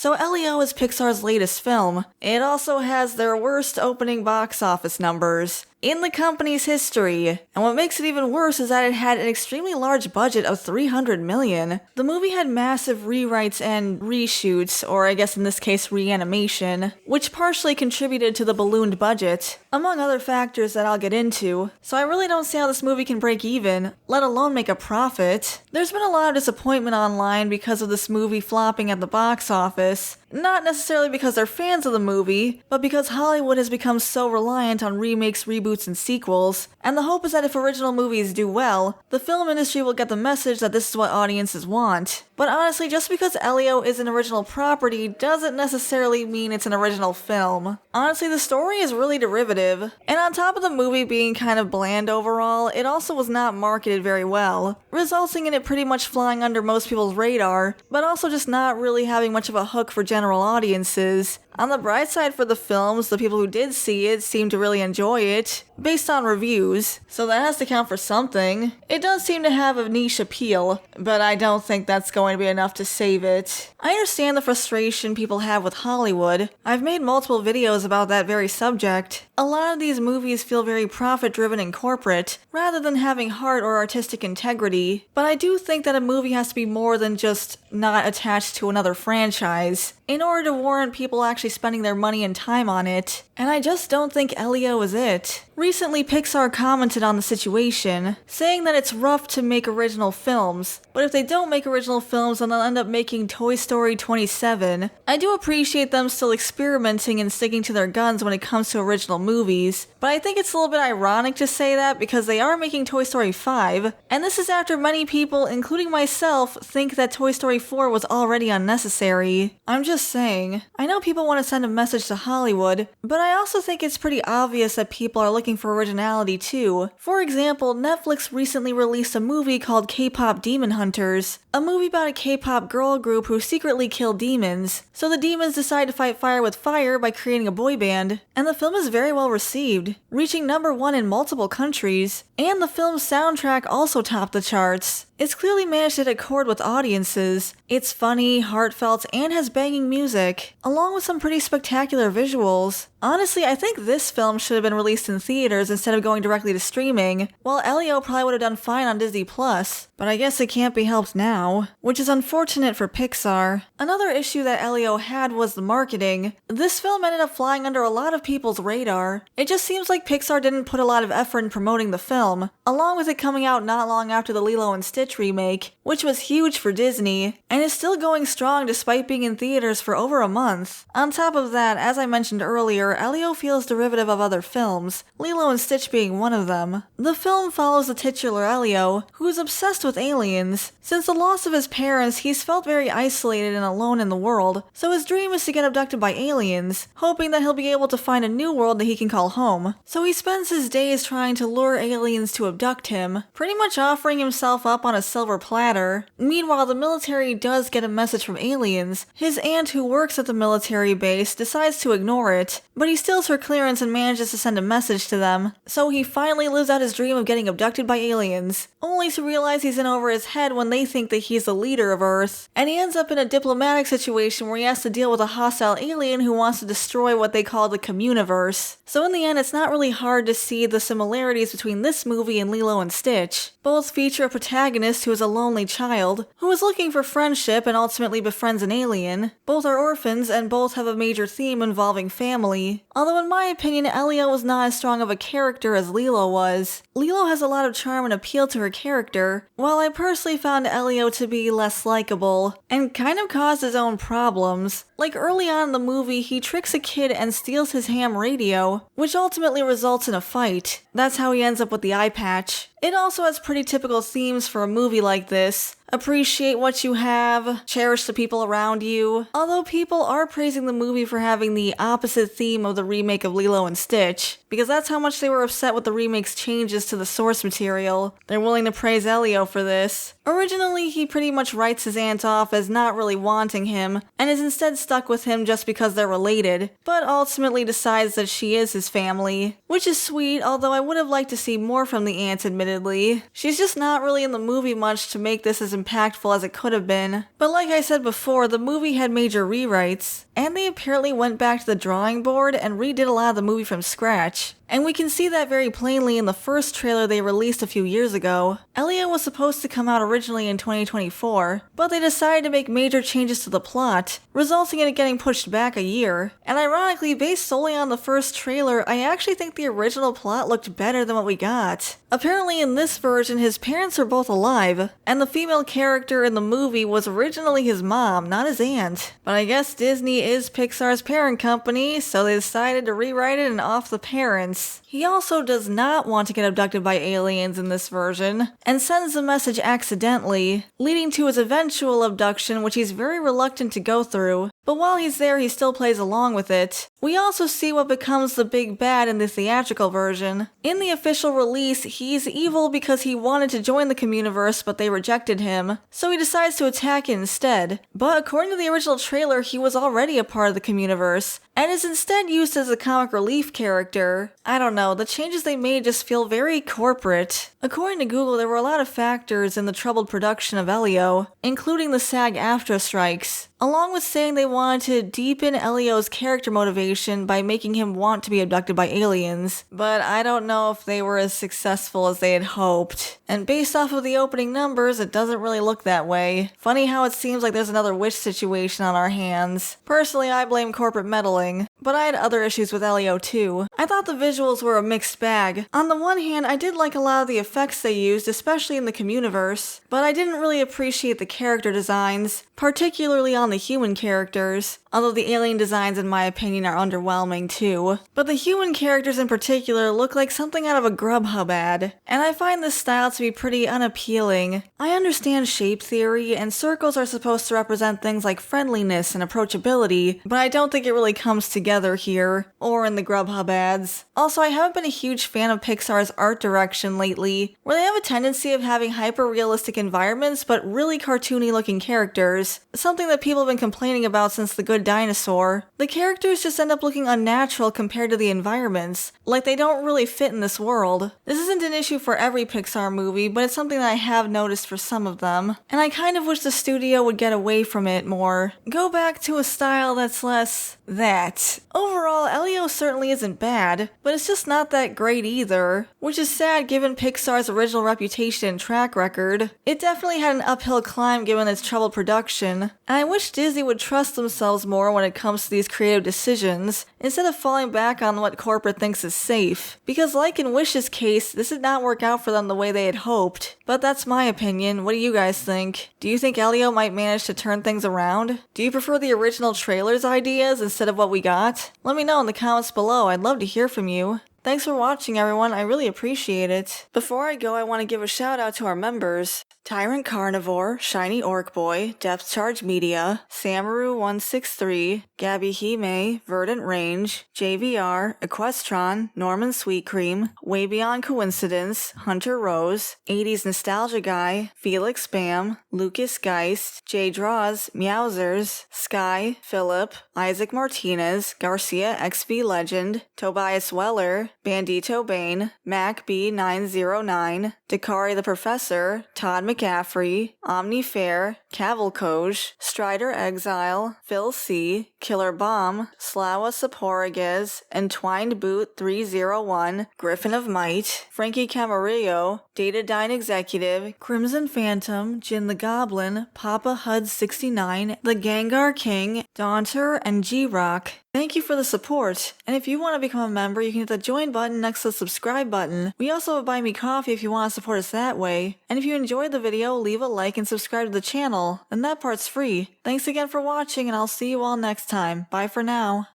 So Elio is Pixar's latest film. It also has their worst opening box office numbers in the company's history. And what makes it even worse is that it had an extremely large budget of $300 million. The movie had massive rewrites and reshoots, or I guess in this case reanimation, which partially contributed to the ballooned budget, among other factors that I'll get into. So I really don't see how this movie can break even, let alone make a profit. There's been a lot of disappointment online because of this movie flopping at the box office. Not necessarily because they're fans of the movie, but because Hollywood has become so reliant on remakes, reboots, and sequels, and the hope is that if original movies do well, the film industry will get the message that this is what audiences want. But honestly, just because Elio is an original property doesn't necessarily mean it's an original film. Honestly, the story is really derivative, and on top of the movie being kind of bland overall, it also was not marketed very well, resulting in it pretty much flying under most people's radar, but also just not really having much of a hook for general audiences. On the bright side for the films, the people who did see it seemed to really enjoy it, based on reviews, so that has to count for something. It does seem to have a niche appeal, but I don't think that's going to be enough to save it. I understand the frustration people have with Hollywood. I've made multiple videos about that very subject. A lot of these movies feel very profit-driven and corporate, rather than having heart or artistic integrity, but I do think that a movie has to be more than just not attached to another franchise, in order to warrant people actually spending their money and time on it, and I just don't think Elio is it. Recently, Pixar commented on the situation, saying that it's rough to make original films, but if they don't make original films, then they'll end up making Toy Story 27. I do appreciate them still experimenting and sticking to their guns when it comes to original movies, but I think it's a little bit ironic to say that because they are making Toy Story 5, and this is after many people, including myself, think that Toy Story 4 was already unnecessary. I'm just saying. I know people want to send a message to Hollywood, but I also think it's pretty obvious that people are looking for originality too. For example, Netflix recently released a movie called K-Pop Demon Hunters, a movie about a K-pop girl group who secretly kill demons. So the demons decide to fight fire with fire by creating a boy band, and the film is very well received, reaching #1 in multiple countries, and the film's soundtrack also topped the charts. It's clearly managed to accord with audiences. It's funny, heartfelt, and has banging music, along with some pretty spectacular visuals. Honestly, I think this film should have been released in theaters instead of going directly to streaming, while Elio probably would have done fine on Disney+, but I guess it can't be helped now, which is unfortunate for Pixar. Another issue that Elio had was the marketing. This film ended up flying under a lot of people's radar. It just seems like Pixar didn't put a lot of effort in promoting the film, along with it coming out not long after the Lilo and Stitch remake, which was huge for Disney, and is still going strong despite being in theaters for over a month. On top of that, as I mentioned earlier, Elio feels derivative of other films, Lilo and Stitch being one of them. The film follows the titular Elio, who is obsessed with aliens. Since the loss of his parents, he's felt very isolated and alone in the world, so his dream is to get abducted by aliens, hoping that he'll be able to find a new world that he can call home. So he spends his days trying to lure aliens to abduct him, pretty much offering himself up on a silver platter. Meanwhile, the military does get a message from aliens. His aunt, who works at the military base, decides to ignore it, but he steals her clearance and manages to send a message to them. So he finally lives out his dream of getting abducted by aliens, only to realize he's in over his head when they think that he's the leader of Earth. And he ends up in a diplomatic situation where he has to deal with a hostile alien who wants to destroy what they call the Communiverse. So in the end, it's not really hard to see the similarities between this movie and Lilo and Stitch. Both feature a protagonist who is a lonely child, who is looking for friendship and ultimately befriends an alien. Both are orphans, and both have a major theme involving family. Although in my opinion, Elio was not as strong of a character as Lilo was. Lilo has a lot of charm and appeal to her character, while I personally found Elio to be less likable, and kind of caused his own problems. Like early on in the movie, he tricks a kid and steals his ham radio, which ultimately results in a fight. That's how he ends up with the eye patch. It also has pretty typical themes for a movie like this. Appreciate what you have, cherish the people around you. Although people are praising the movie for having the opposite theme of the remake of Lilo and Stitch, because that's how much they were upset with the remake's changes to the source material. They're willing to praise Elio for this. Originally, he pretty much writes his aunt off as not really wanting him, and is instead stuck with him just because they're related, but ultimately decides that she is his family. Which is sweet, although I would have liked to see more from the aunt, admittedly. She's just not really in the movie much to make this as impactful as it could have been. But like I said before, the movie had major rewrites, and they apparently went back to the drawing board and redid a lot of the movie from scratch. And we can see that very plainly in the first trailer they released a few years ago. Elio was supposed to come out originally in 2024, but they decided to make major changes to the plot, resulting in it getting pushed back a year. And ironically, based solely on the first trailer, I actually think the original plot looked better than what we got. Apparently in this version, his parents are both alive, and the female character in the movie was originally his mom, not his aunt. But I guess Disney is Pixar's parent company, so they decided to rewrite it and off the parents. He also does not want to get abducted by aliens in this version, and sends the message accidentally, leading to his eventual abduction, which he's very reluctant to go through. But while he's there, he still plays along with it. We also see what becomes the big bad in the theatrical version. In the official release, he's evil because he wanted to join the Communiverse, but they rejected him, so he decides to attack it instead. But according to the original trailer, he was already a part of the Communiverse, and is instead used as a comic relief character. I don't know, the changes they made just feel very corporate. According to Google, there were a lot of factors in the troubled production of Elio, including the SAG-AFTRA strikes, along with saying they wanted to deepen Elio's character motivation by making him want to be abducted by aliens. But I don't know if they were as successful as they had hoped. And based off of the opening numbers, it doesn't really look that way. Funny how it seems like there's another Wish situation on our hands. Personally, I blame corporate meddling, but I had other issues with Elio too. I thought the visuals were a mixed bag. On the one hand, I did like a lot of the effects they used, especially in the Communiverse, but I didn't really appreciate the character designs, particularly on the human characters, although the alien designs in my opinion are underwhelming too. But the human characters in particular look like something out of a Grubhub ad, and I find this style to be pretty unappealing. I understand shape theory, and circles are supposed to represent things like friendliness and approachability, but I don't think it really comes together here, or in the Grubhub ads. Also, I haven't been a huge fan of Pixar's art direction lately, where they have a tendency of having hyper-realistic environments but really cartoony looking characters, something that people have been complaining about since The Good Dinosaur. The characters just end up looking unnatural compared to the environments, like they don't really fit in this world. This isn't an issue for every Pixar movie, but it's something that I have noticed for some of them, and I kind of wish the studio would get away from it more. Go back to a style that's less that. Overall, Elio certainly isn't bad, but it's just not that great either, which is sad given Pixar's original reputation and track record. It definitely had an uphill climb given its troubled production, and I wish Disney would trust themselves more when it comes to these creative decisions, instead of falling back on what corporate thinks is safe. Because like in Wish's case, this did not work out for them the way they had hoped. But that's my opinion. What do you guys think? Do you think Elio might manage to turn things around? Do you prefer the original trailer's ideas instead of what we got? Let me know in the comments below. I'd love to hear from you. Thanks for watching, everyone. I really appreciate it. Before I go, I want to give a shout out to our members: Tyrant Carnivore, Shiny Orc Boy, Depth Charge Media, Samaru163, Gabby Hime, Verdant Range, JVR, Equestron, Norman Sweet Cream, Way Beyond Coincidence, Hunter Rose, 80s Nostalgia Guy, Felix Bam, Lucas Geist, J Draws, Meowsers, Sky, Philip, Isaac Martinez, Garcia XV Legend, Tobias Weller, Bandito Bane, Mac B909, Dakari the Professor, Todd McCaffrey, Omni Fair, Cavalcoj, Strider Exile, Phil C, Killer Bomb, Slawa Saporiguez, Entwined Boot 301, Griffin of Might, Frankie Camarillo, Datadyne Executive, Crimson Phantom, Jin the Goblin, Papa Hud 69, The Gengar King, Daunter, and G-Rock. Thank you for the support, and if you want to become a member, you can hit the join button next to the subscribe button. We also have Buy Me Coffee if you want to support us that way. And if you enjoyed the video, leave a like and subscribe to the channel, and that part's free. Thanks again for watching, and I'll see you all next time. Bye for now.